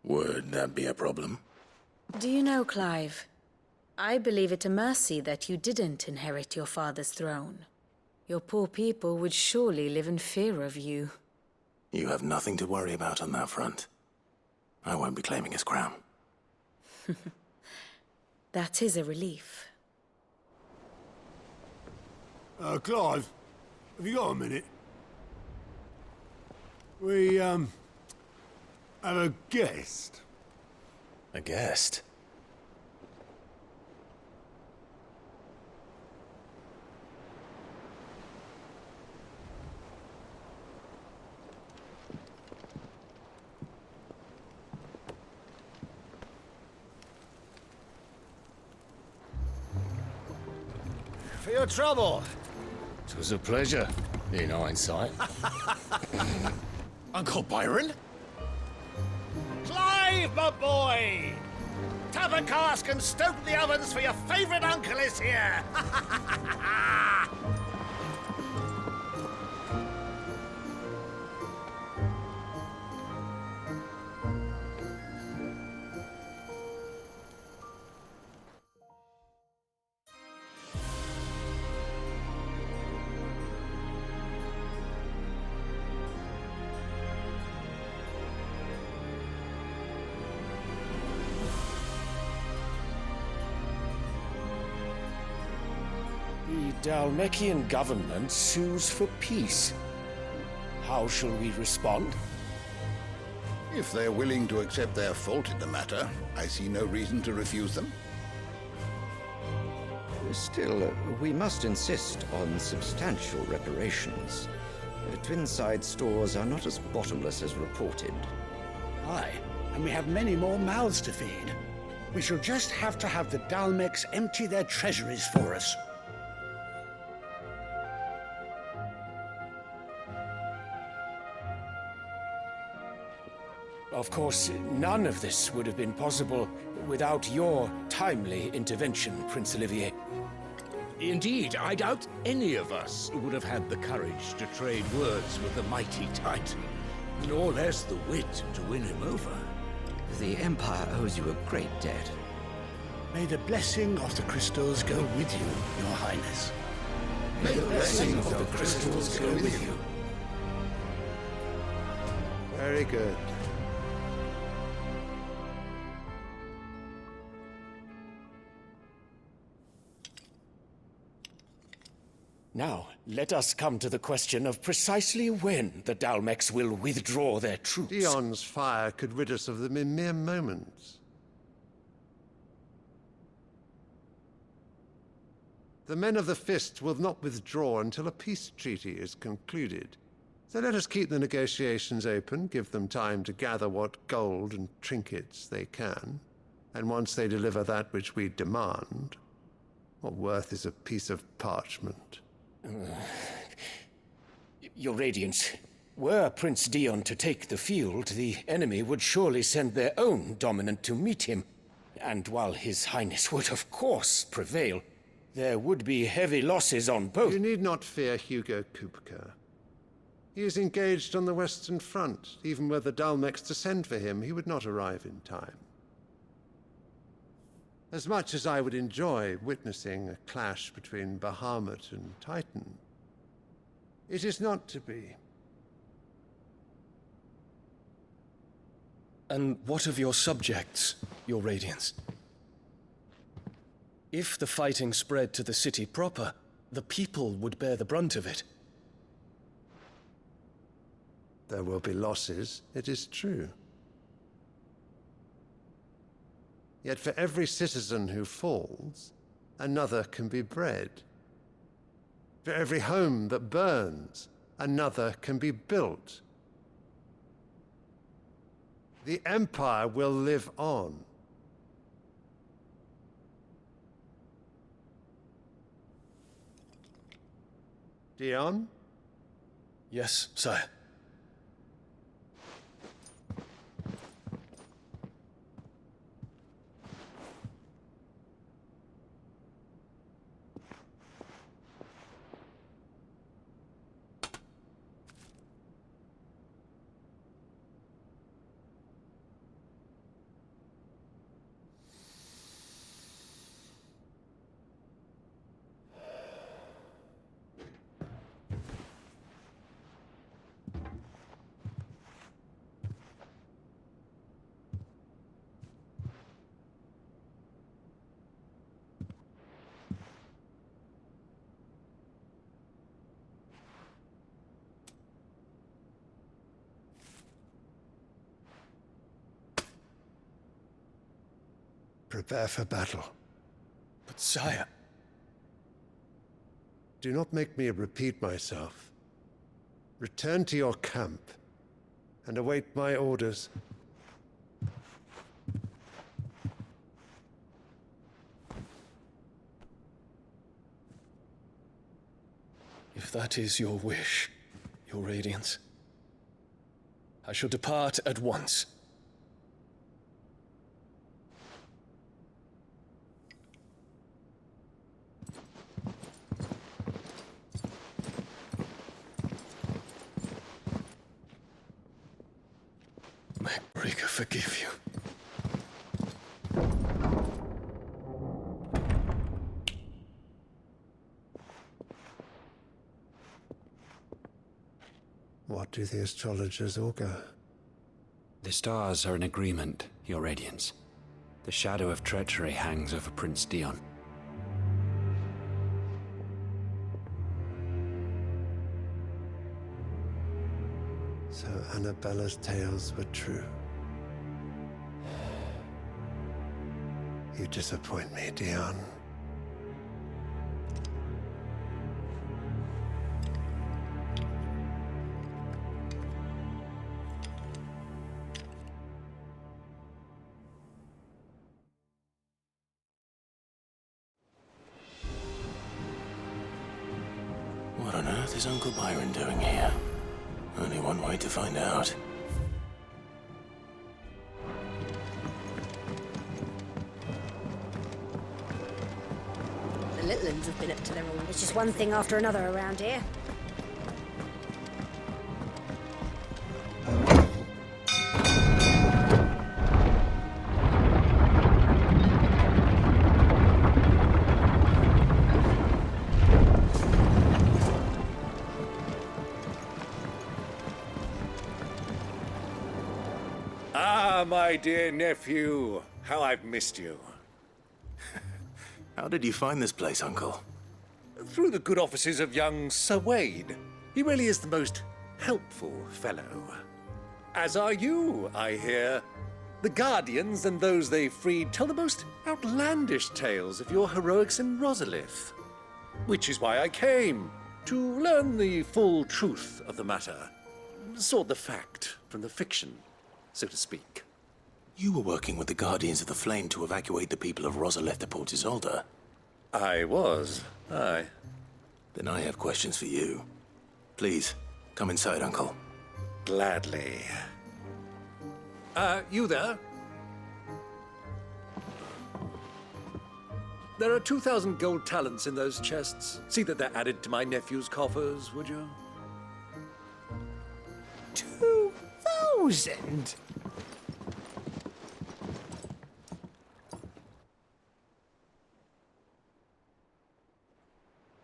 Would that be a problem? Do you know, Clive, I believe it a mercy that you didn't inherit your father's throne. Your poor people would surely live in fear of you. You have nothing to worry about on that front. I won't be claiming his crown. That is a relief. Clive, have you got a minute? We, have a guest. A guest? For your trouble. It was a pleasure, in hindsight. Uncle Byron? Clive, my boy! Tap a cask and stoke the ovens for your favourite uncle is here! The Dalmekian government sues for peace. How shall we respond? If they're willing to accept their fault in the matter, I see no reason to refuse them. Still, we must insist on substantial reparations. Twinside stores are not as bottomless as reported. Aye, and we have many more mouths to feed. We shall just have to have the Dalmeks empty their treasuries for us. Of course, none of this would have been possible without your timely intervention, Prince Olivier. Indeed, I doubt any of us would have had the courage to trade words with the mighty Titan, nor less the wit to win him over. The Empire owes you a great debt. May the blessing of the crystals go with you, Your Highness. May the blessing of the crystals go with you. Very good. Now, let us come to the question of precisely when the Dalmeks will withdraw their troops. Dion's fire could rid us of them in mere moments. The men of the Fist will not withdraw until a peace treaty is concluded. So let us keep the negotiations open, give them time to gather what gold and trinkets they can, and once they deliver that which we demand, what worth is a piece of parchment? Your Radiance, were Prince Dion to take the field, the enemy would surely send their own dominant to meet him. And while His Highness would of course prevail, there would be heavy losses on both. You need not fear Hugo Kupka. He is engaged on the Western Front. Even were the Dalmeks to send for him, he would not arrive in time. As much as I would enjoy witnessing a clash between Bahamut and Titan, it is not to be. And what of your subjects, Your Radiance? If the fighting spread to the city proper, the people would bear the brunt of it. There will be losses, it is true. Yet for every citizen who falls, another can be bred. For every home that burns, another can be built. The Empire will live on. Dion? Yes, sire. prepare for battle. But sire... Do not make me repeat myself. Return to your camp and await my orders. If that is your wish, your Radiance, I shall depart at once. May Breaker forgive you. What do the astrologers augur? The stars are in agreement, Your Radiance. The shadow of treachery hangs over Prince Dion. So Annabella's tales were true. You disappoint me, Dion. What on earth is Uncle Byron doing here? Only one way to find out. The Littlands have been up to their own. It's just one thing after another around here. Ah, my dear nephew, how I've missed you. How did you find this place, Uncle? Through the good offices of young Sir Wade. He really is the most helpful fellow. As are you, I hear. The Guardians and those they freed tell the most outlandish tales of your heroics in Rosalith. Which is why I came, to learn the full truth of the matter. Sort the fact from the fiction, so to speak. You were working with the Guardians of the Flame to evacuate the people of Rosalith to Port Isolde. I was, aye. Then I have questions for you. Please, come inside, Uncle. Gladly. You there? There are 2,000 gold talents in those chests. See that they're added to my nephew's coffers, would you? 2,000?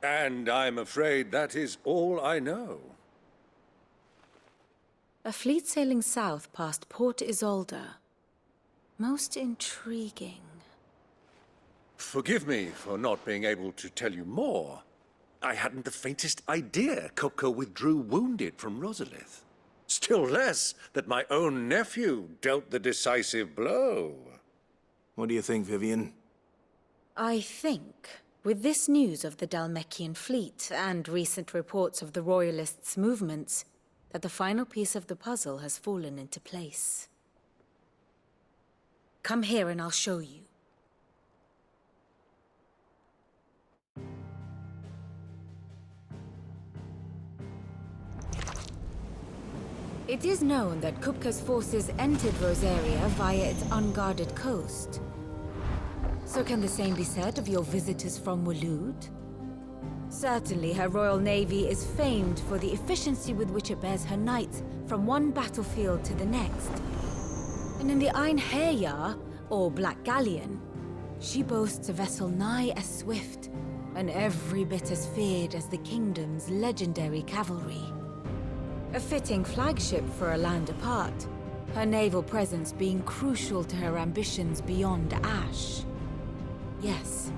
And I'm afraid that is all I know. A fleet sailing south past Port Isolde. Most intriguing. Forgive me for not being able to tell you more. I hadn't the faintest idea Kopko withdrew wounded from Rosalith. Still less that my own nephew dealt the decisive blow. What do you think, Vivian? I think, with this news of the Dhalmekian fleet and recent reports of the Royalists' movements, that the final piece of the puzzle has fallen into place. Come here and I'll show you. It is known that Kupka's forces entered Rosaria via its unguarded coast. So can the same be said of your visitors from Waloed? Certainly, her Royal Navy is famed for the efficiency with which it bears her knights from one battlefield to the next. And in the Einherjar, or Black Galleon, she boasts a vessel nigh as swift, and every bit as feared as the kingdom's legendary cavalry. A fitting flagship for a land apart, her naval presence being crucial to her ambitions beyond Ash. Yes,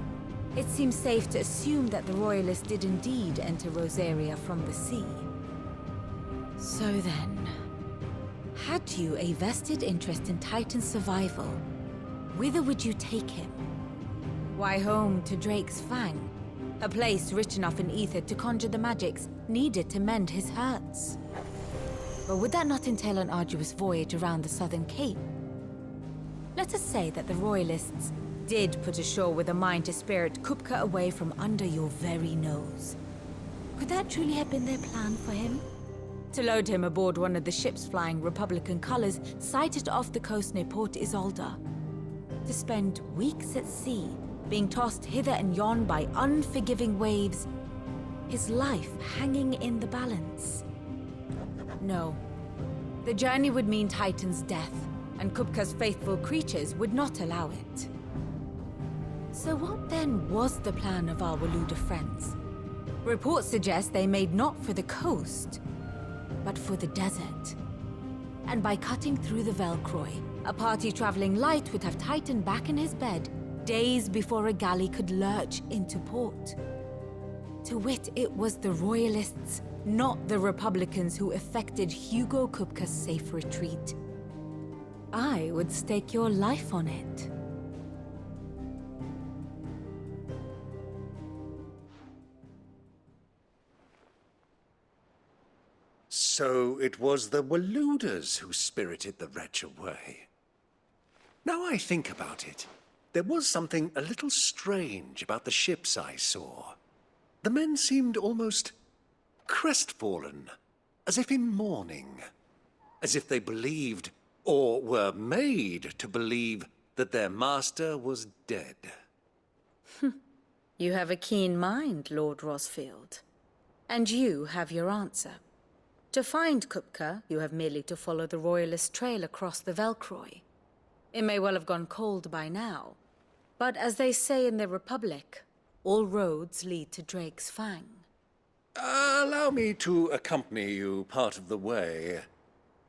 it seems safe to assume that the Royalists did indeed enter Rosaria from the sea. So then, had you a vested interest in Titan's survival, whither would you take him? Why, home to Drake's Fang, a place rich enough in ether to conjure the magics needed to mend his hurts. But would that not entail an arduous voyage around the southern cape? Let us say that the Royalists did put ashore with a mind to spirit Kupka away from under your very nose. Could that truly have been their plan for him? To load him aboard one of the ships flying Republican colors sighted off the coast near Port Isolde. To spend weeks at sea, being tossed hither and yon by unforgiving waves, his life hanging in the balance. No. The journey would mean Titan's death, and Kupka's faithful creatures would not allow it. So what then was the plan of our Waluda friends? Reports suggest they made not for the coast, but for the desert. And by cutting through the Velcroy, a party traveling light would have Titan back in his bed days before a galley could lurch into port. To wit, it was the Royalists, not the Republicans, who effected Hugo Kupka's safe retreat. I would stake your life on it. So it was the Waludas who spirited the wretch away. Now I think about it, there was something a little strange about the ships I saw. The men seemed almost crestfallen, as if in mourning, as if they believed, or were made to believe, that their master was dead. You have a keen mind, Lord Rosfield. And you have your answer. To find Kupka, you have merely to follow the Royalist trail across the Velcroy. It may well have gone cold by now, but as they say in the Republic, all roads lead to Drake's Fang. Allow me to accompany you part of the way.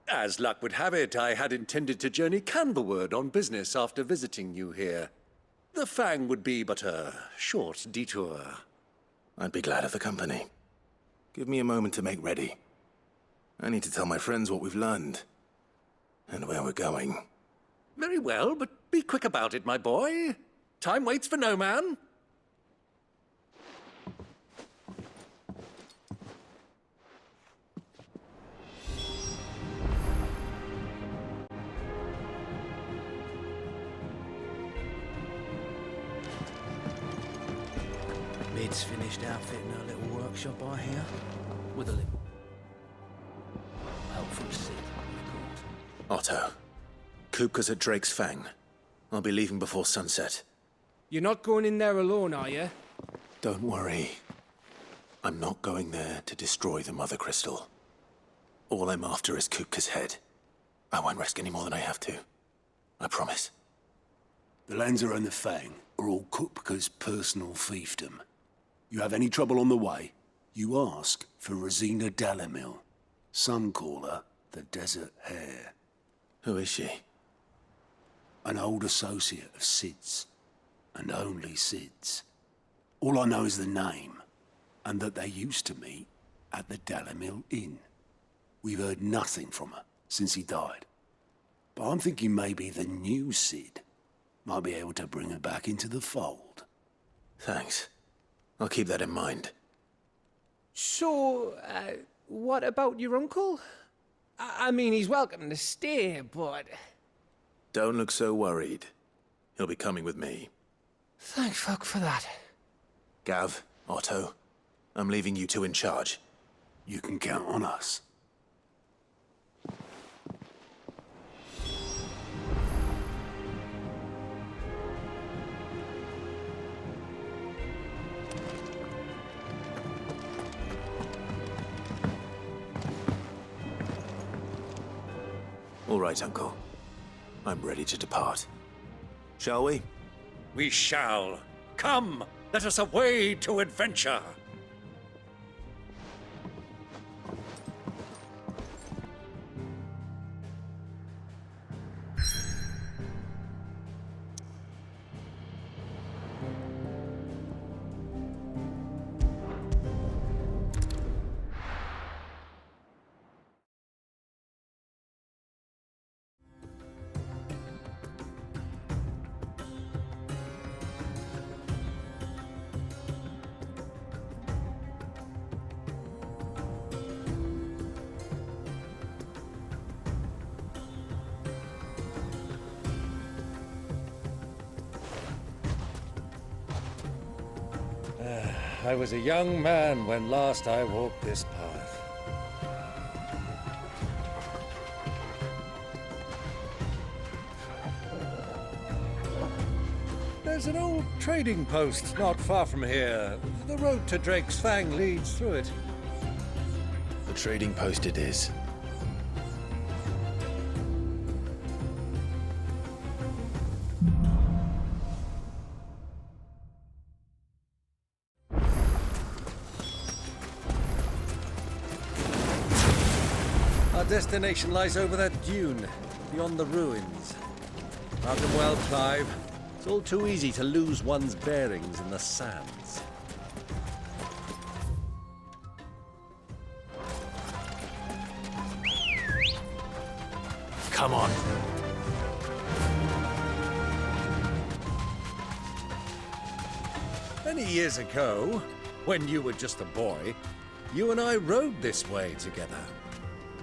As luck would have it, I had intended to journey Candlewood on business after visiting you here. The Fang would be but a short detour. I'd be glad of the company. Give me a moment to make ready. I need to tell my friends what we've learned, and where we're going. Very well, but be quick about it, my boy. Time waits for no man. Mid's finished outfitting her little workshop, I hear. With a little help from Sid, of course. Otto, Kupka's at Drake's Fang. I'll be leaving before sunset. You're not going in there alone, are you? Don't worry. I'm not going there to destroy the Mother Crystal. All I'm after is Kupka's head. I won't risk any more than I have to. I promise. The Lancer and the Fang are all Kupka's personal fiefdom. You have any trouble on the way, you ask for Rosina Dalamil. Some call her the Desert Hare. Who is she? An old associate of Sid's, and only Sid's. All I know is the name, and that they used to meet at the Dalamil Inn. We've heard nothing from her since he died. But I'm thinking maybe the new Sid might be able to bring her back into the fold. Thanks. I'll keep that in mind. So, what about your uncle? I mean, he's welcome to stay, but... Don't look so worried. He'll be coming with me. Thank fuck for that. Gav, Otto, I'm leaving you two in charge. You can count on us. All right, Uncle. I'm ready to depart. Shall we? We shall. Come, let us away to adventure. I was a young man when last I walked this path. There's an old trading post not far from here. The road to Drake's Fang leads through it. The trading post it is. Our destination lies over that dune, beyond the ruins. Welcome well, Clive. It's all too easy to lose one's bearings in the sands. Come on. Many years ago, when you were just a boy, you and I rode this way together,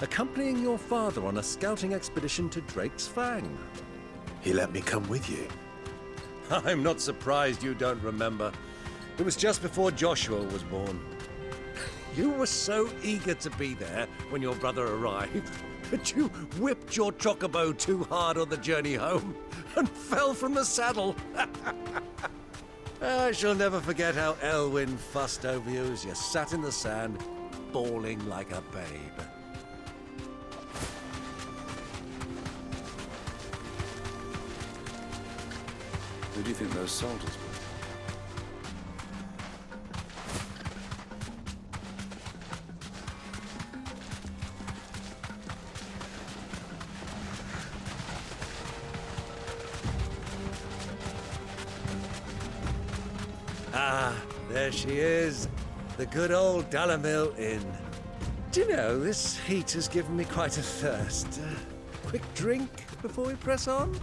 accompanying your father on a scouting expedition to Drake's Fang. He let me come with you. I'm not surprised you don't remember. It was just before Joshua was born. You were so eager to be there when your brother arrived that you whipped your chocobo too hard on the journey home and fell from the saddle. I shall never forget how Elwyn fussed over you as you sat in the sand, bawling like a babe. Who do you think those soldiers were? Ah, there she is. The good old Dalamil Inn. Do you know, this heat has given me quite a thirst. Quick drink before we press on?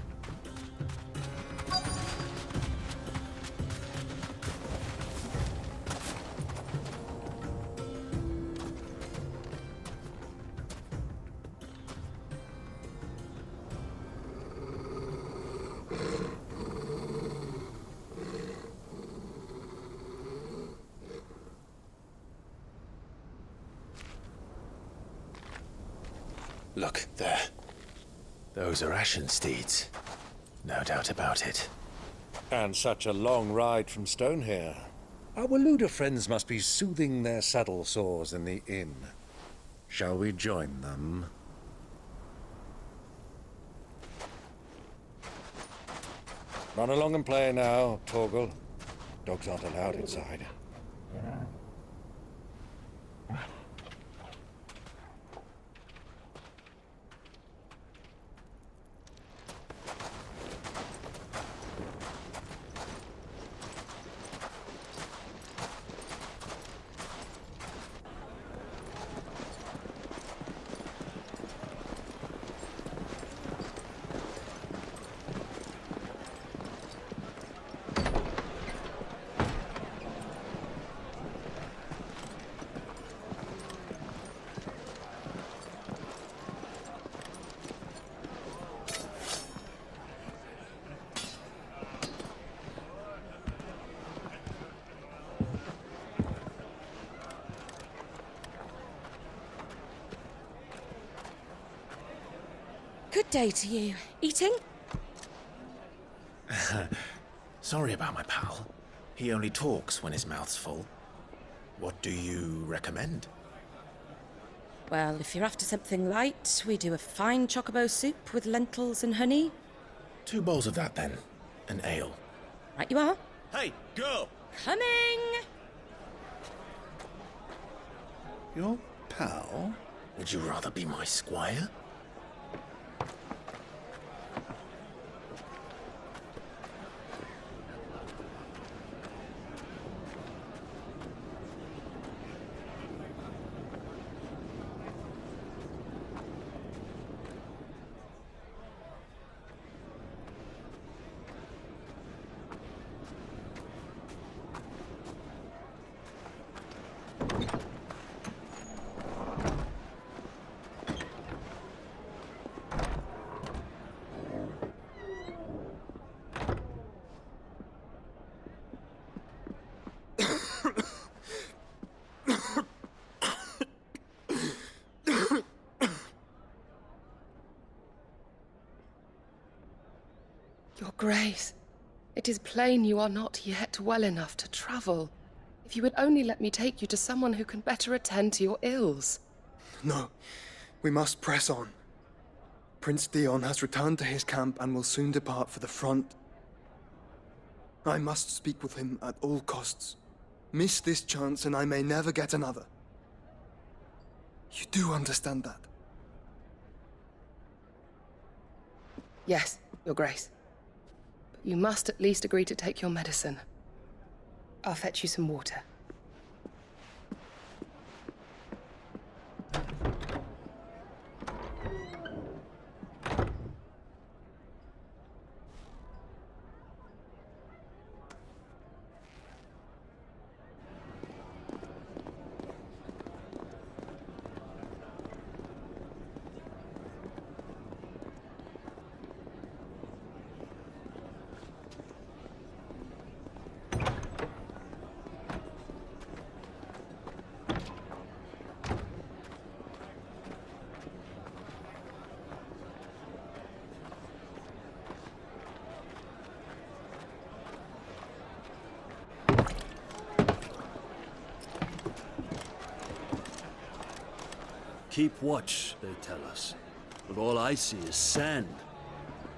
Look, there. Those are Ashen steeds. No doubt about it. And such a long ride from Stonehair. Our Waluda friends must be soothing their saddle sores in the inn. Shall we join them? Run along and play now, Torgal. Dogs aren't allowed inside. Good day to you. Eating? Sorry about my pal. He only talks when his mouth's full. What do you recommend? Well, if you're after something light, we do a fine chocobo soup with lentils and honey. 2 bowls of that, then. An ale. Right you are. Hey, girl! Coming! Your pal? Would you rather be my squire? Your Grace, it is plain you are not yet well enough to travel. If you would only let me take you to someone who can better attend to your ills. No, we must press on. Prince Dion has returned to his camp and will soon depart for the front. I must speak with him at all costs. Miss this chance and I may never get another. You do understand that? Yes, Your Grace. But you must at least agree to take your medicine. I'll fetch you some water. Keep watch, they tell us. But all I see is sand.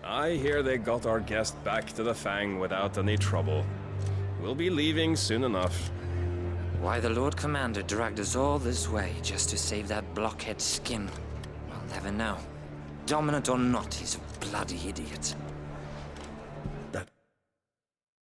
I hear they got our guest back to the Fang without any trouble. We'll be leaving soon enough. Why the Lord Commander dragged us all this way just to save that blockhead skin, we'll never know. Dominant or not, he's a bloody idiot.